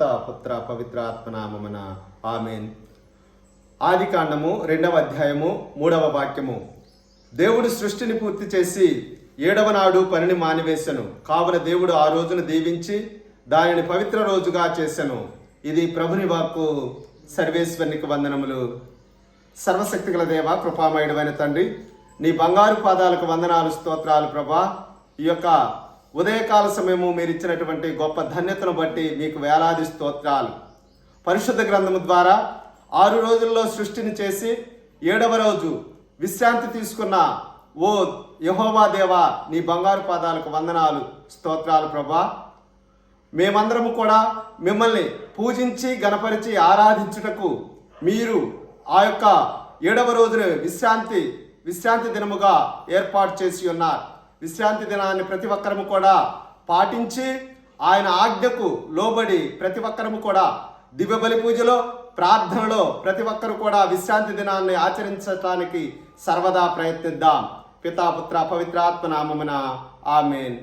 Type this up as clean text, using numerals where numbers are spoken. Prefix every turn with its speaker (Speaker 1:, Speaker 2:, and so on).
Speaker 1: పుత్ర పవిత్ర ఆత్మనామమున ఆమేన్. ఆదికాండము 2వ అధ్యాయము 3వ వాక్యము. దేవుడు సృష్టిని పూర్తి చేసి 7వ నాడు పనిని మానివేశను. కావున దేవుడు ఆ రోజును దీవించి దానిని పవిత్ర రోజుగా చేసెను. ఇది ప్రభుని వాక్కు. సర్వేశ్వరునికి వందనములు. సర్వశక్తిగల దేవ, కృపామయుడమైన తండ్రి, నీ బంగారు పాదాలకు వందనాలు, స్తోత్రాలు ప్రభా. ఈ యొక్క ఉదయకాల సమయము మీరు ఇచ్చినటువంటి గొప్ప ధన్యతను బట్టి మీకు వేలాది స్తోత్రాలు. పరిశుద్ధ గ్రంథము ద్వారా 6 రోజుల్లో సృష్టిని చేసి 7వ రోజు విశ్రాంతి తీసుకున్న ఓ యెహోవా దేవా, నీ బంగారు పాదాలకు వందనాలు, స్తోత్రాలు ప్రభా. మేమందరము కూడా మిమ్మల్ని పూజించి గణపరిచి ఆరాధించుటకు మీరు ఆ యొక్క 7వ రోజును విశ్రాంతి దినముగా ఏర్పాటు చేసి ఉన్నారు. విశ్రాంతి దినాన్ని ప్రతి ఒక్కరము కూడా పాటించి ఆయన ఆజ్ఞకు లోబడి ప్రతి ఒక్కరము కూడా దివ్య బలి పూజలో, ప్రార్థనలో ప్రతి ఒక్కరు కూడా విశ్రాంతి దినాన్ని ఆచరించడానికి సర్వదా ప్రయత్నిద్దాం. పితా పుత్ర పవిత్రాత్మ నామమున ఆమేన్.